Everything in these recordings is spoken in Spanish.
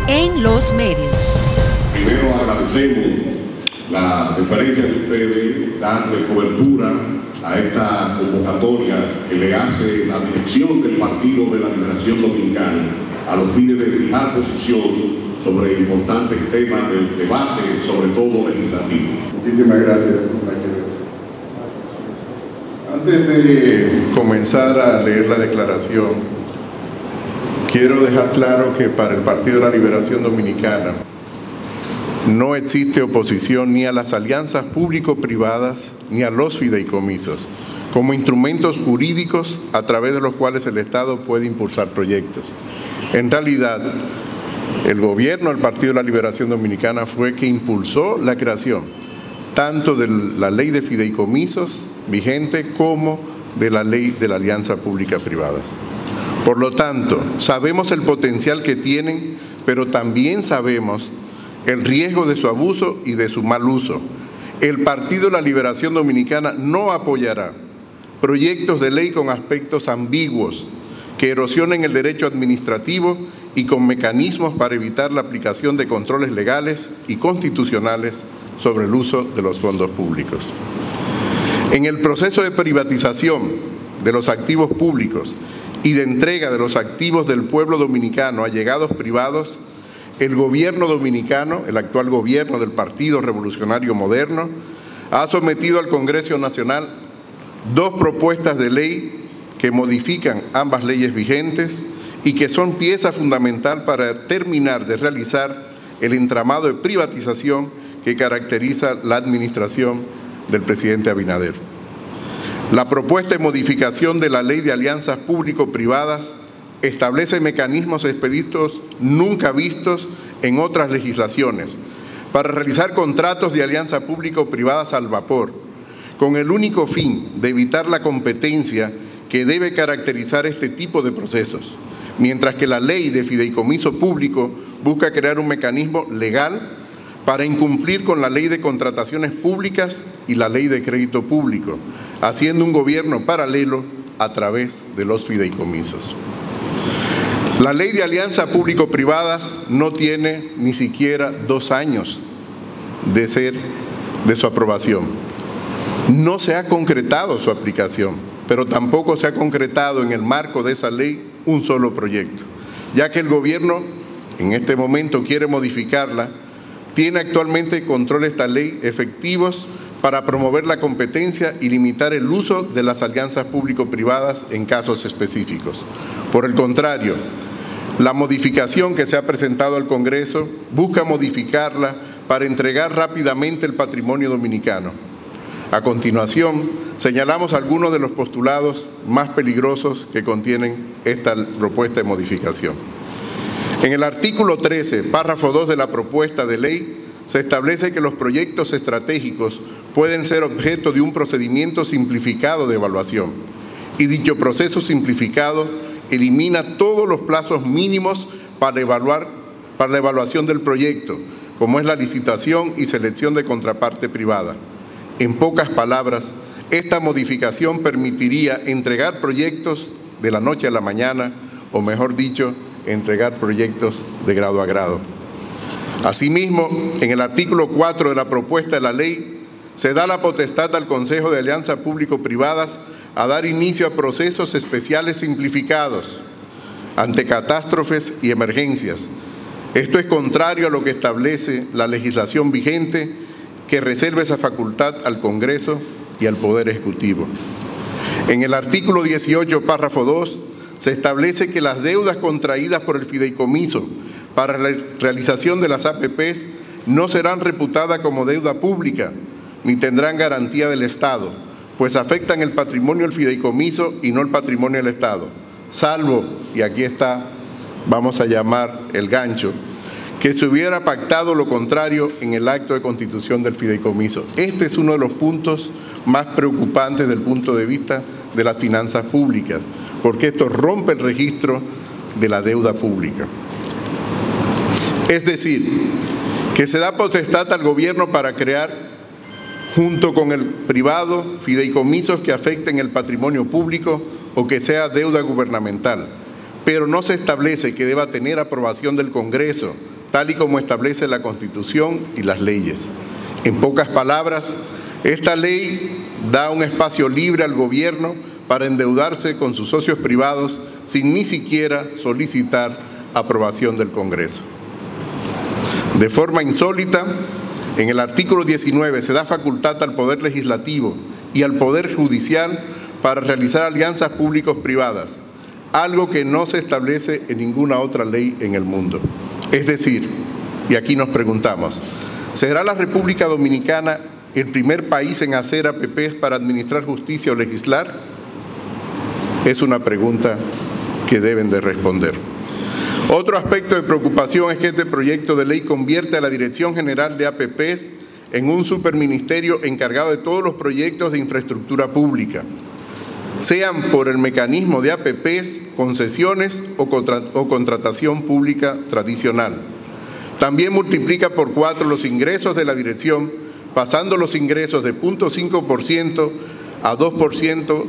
en los medios. Primero agradecemos la deferencia de ustedes, darle cobertura a esta convocatoria que le hace la dirección del Partido de la Liberación Dominicana a los fines de fijar posición sobre importantes temas del debate, sobre todo legislativo. Muchísimas gracias, compañero. Antes de comenzar a leer la declaración, quiero dejar claro que para el Partido de la Liberación Dominicana no existe oposición ni a las alianzas público-privadas ni a los fideicomisos como instrumentos jurídicos a través de los cuales el Estado puede impulsar proyectos. En realidad, el gobierno del Partido de la Liberación Dominicana fue que impulsó la creación tanto de la ley de fideicomisos vigente como de la ley de la alianza pública-privadas. Por lo tanto, sabemos el potencial que tienen, pero también sabemos el riesgo de su abuso y de su mal uso. El Partido de la Liberación Dominicana no apoyará proyectos de ley con aspectos ambiguos que erosionen el derecho administrativo y con mecanismos para evitar la aplicación de controles legales y constitucionales sobre el uso de los fondos públicos. En el proceso de privatización de los activos públicos y de entrega de los activos del pueblo dominicano a allegados privados, el gobierno dominicano, el actual gobierno del Partido Revolucionario Moderno, ha sometido al Congreso Nacional 2 propuestas de ley que modifican ambas leyes vigentes y que son pieza fundamental para terminar de realizar el entramado de privatización que caracteriza la administración del presidente Abinader. La propuesta de modificación de la Ley de Alianzas Público-Privadas establece mecanismos expeditos nunca vistos en otras legislaciones para realizar contratos de alianza público-privadas al vapor, con el único fin de evitar la competencia que debe caracterizar este tipo de procesos, mientras que la ley de fideicomiso público busca crear un mecanismo legal para incumplir con la ley de contrataciones públicas y la ley de crédito público, haciendo un gobierno paralelo a través de los fideicomisos. La ley de alianza público-privadas no tiene ni siquiera 2 años de su aprobación. No se ha concretado su aplicación, pero tampoco se ha concretado en el marco de esa ley un solo proyecto, ya que el gobierno en este momento quiere modificarla. Tiene actualmente control esta ley efectivos para promover la competencia y limitar el uso de las alianzas público-privadas en casos específicos. Por el contrario, la modificación que se ha presentado al Congreso busca modificarla para entregar rápidamente el patrimonio dominicano. A continuación, señalamos algunos de los postulados más peligrosos que contienen esta propuesta de modificación. En el artículo 13, párrafo 2 de la propuesta de ley, se establece que los proyectos estratégicos pueden ser objeto de un procedimiento simplificado de evaluación, y dicho proceso simplificado elimina todos los plazos mínimos para la evaluación del proyecto, como es la licitación y selección de contraparte privada. En pocas palabras, esta modificación permitiría entregar proyectos de la noche a la mañana, o mejor dicho, entregar proyectos de grado a grado. Asimismo, en el artículo 4 de la propuesta de la ley, se da la potestad al Consejo de Alianzas Público-Privadas a dar inicio a procesos especiales simplificados ante catástrofes y emergencias. Esto es contrario a lo que establece la legislación vigente, que reserva esa facultad al Congreso y al Poder Ejecutivo. En el artículo 18, párrafo 2, se establece que las deudas contraídas por el fideicomiso para la realización de las APPs no serán reputadas como deuda pública ni tendrán garantía del Estado, pues afectan el patrimonio del fideicomiso y no el patrimonio del Estado, salvo, y aquí está, vamos a llamar el gancho, que se hubiera pactado lo contrario en el acto de constitución del fideicomiso. Este es uno de los puntos más preocupantes desde el punto de vista de las finanzas públicas, porque esto rompe el registro de la deuda pública. Es decir, que se da potestad al gobierno para crear, junto con el privado, fideicomisos que afecten el patrimonio público o que sea deuda gubernamental, pero no se establece que deba tener aprobación del Congreso, tal y como establece la Constitución y las leyes. En pocas palabras, esta ley da un espacio libre al gobierno para endeudarse con sus socios privados sin ni siquiera solicitar aprobación del Congreso. De forma insólita, en el artículo 19 se da facultad al Poder Legislativo y al Poder Judicial para realizar alianzas públicos-privadas, algo que no se establece en ninguna otra ley en el mundo. Es decir, y aquí nos preguntamos, ¿será la República Dominicana el primer país en hacer APPs para administrar justicia o legislar? Es una pregunta que deben de responder. Otro aspecto de preocupación es que este proyecto de ley convierte a la Dirección General de APPs en un superministerio encargado de todos los proyectos de infraestructura pública, sean por el mecanismo de APPs, concesiones o contratación pública tradicional. También multiplica por 4 los ingresos de la dirección, pasando los ingresos de 0.5% a 2%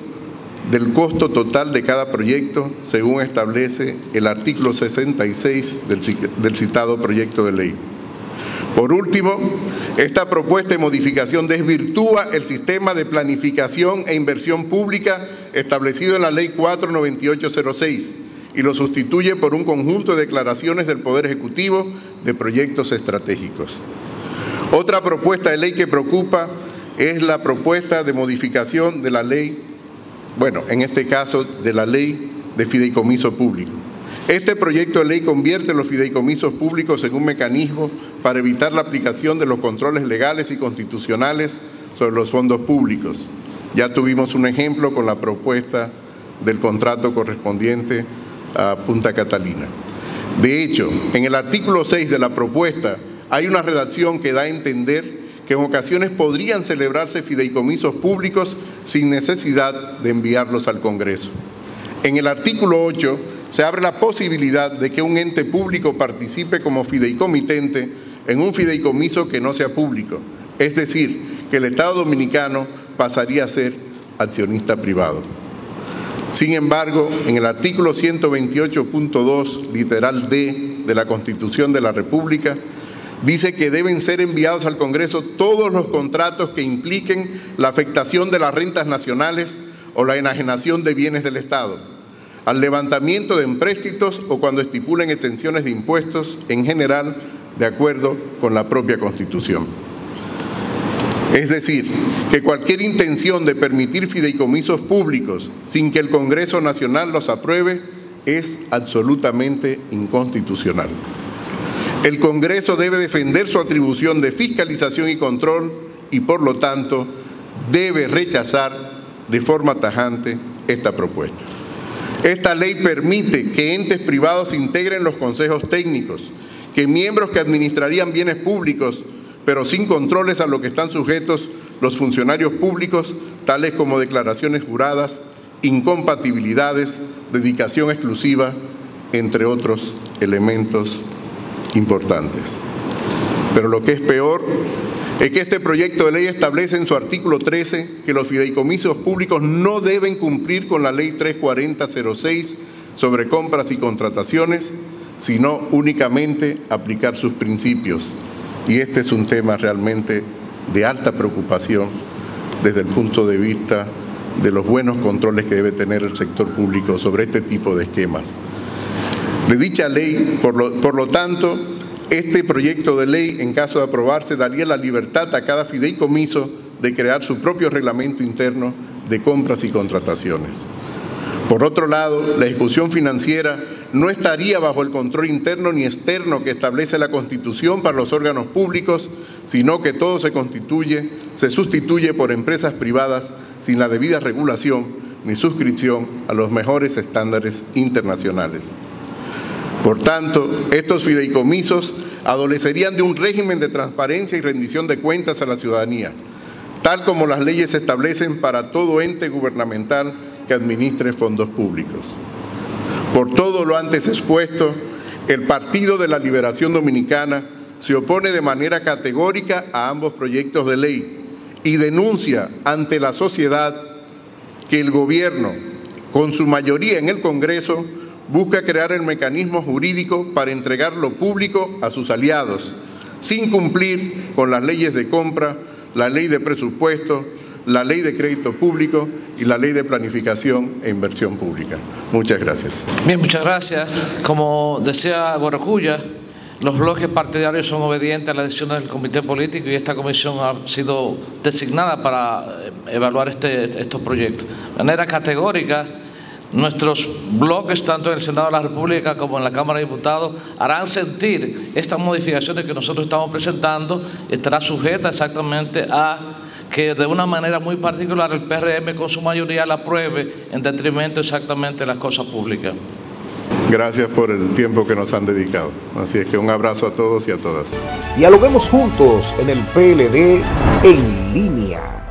del costo total de cada proyecto, según establece el artículo 66 del citado proyecto de ley. Por último, esta propuesta de modificación desvirtúa el sistema de planificación e inversión pública establecido en la Ley 49806 y lo sustituye por un conjunto de declaraciones del Poder Ejecutivo de proyectos estratégicos. Otra propuesta de ley que preocupa es la propuesta de modificación de la ley, en este caso de la Ley de Fideicomiso Público. Este proyecto de ley convierte los fideicomisos públicos en un mecanismo para evitar la aplicación de los controles legales y constitucionales sobre los fondos públicos. Ya tuvimos un ejemplo con la propuesta del contrato correspondiente a Punta Catalina. De hecho, en el artículo 6 de la propuesta hay una redacción que da a entender que en ocasiones podrían celebrarse fideicomisos públicos sin necesidad de enviarlos al Congreso. En el artículo 8 se abre la posibilidad de que un ente público participe como fideicomitente en un fideicomiso que no sea público, es decir, que el Estado dominicano pasaría a ser accionista privado. Sin embargo, en el artículo 128.2, literal D de la Constitución de la República, dice que deben ser enviados al Congreso todos los contratos que impliquen la afectación de las rentas nacionales o la enajenación de bienes del Estado, al levantamiento de empréstitos o cuando estipulen exenciones de impuestos, en general, de acuerdo con la propia Constitución. Es decir, que cualquier intención de permitir fideicomisos públicos sin que el Congreso Nacional los apruebe es absolutamente inconstitucional. El Congreso debe defender su atribución de fiscalización y control y, por lo tanto, debe rechazar de forma tajante esta propuesta. Esta ley permite que entes privados integren los consejos técnicos, que miembros que administrarían bienes públicos, pero sin controles a lo que están sujetos los funcionarios públicos, tales como declaraciones juradas, incompatibilidades, dedicación exclusiva, entre otros elementos importantes. Pero lo que es peor es que este proyecto de ley establece en su artículo 13 que los fideicomisos públicos no deben cumplir con la Ley 340-06 sobre compras y contrataciones, sino únicamente aplicar sus principios. Y este es un tema realmente de alta preocupación desde el punto de vista de los buenos controles que debe tener el sector público sobre este tipo de esquemas. De dicha ley, por lo tanto, este proyecto de ley, en caso de aprobarse, daría la libertad a cada fideicomiso de crear su propio reglamento interno de compras y contrataciones. Por otro lado, la ejecución financiera no estaría bajo el control interno ni externo que establece la Constitución para los órganos públicos, sino que todo se sustituye por empresas privadas sin la debida regulación ni suscripción a los mejores estándares internacionales. Por tanto, estos fideicomisos adolecerían de un régimen de transparencia y rendición de cuentas a la ciudadanía, tal como las leyes establecen para todo ente gubernamental que administre fondos públicos. Por todo lo antes expuesto, el Partido de la Liberación Dominicana se opone de manera categórica a ambos proyectos de ley y denuncia ante la sociedad que el gobierno, con su mayoría en el Congreso, busca crear el mecanismo jurídico para entregar lo público a sus aliados, sin cumplir con las leyes de compra, la ley de presupuesto, la ley de crédito público y la ley de planificación e inversión pública. Muchas gracias. Bien, muchas gracias. Como decía Guaracuya, los bloques partidarios son obedientes a las decisiones del comité político y esta comisión ha sido designada para evaluar estos proyectos. De manera categórica, nuestros bloques, tanto en el Senado de la República como en la Cámara de Diputados, harán sentir estas modificaciones que nosotros estamos presentando. Estará sujeta exactamente a que de una manera muy particular el PRM con su mayoría la apruebe en detrimento exactamente de las cosas públicas. Gracias por el tiempo que nos han dedicado. Así es que un abrazo a todos y a todas. Dialoguemos juntos en el PLD en línea.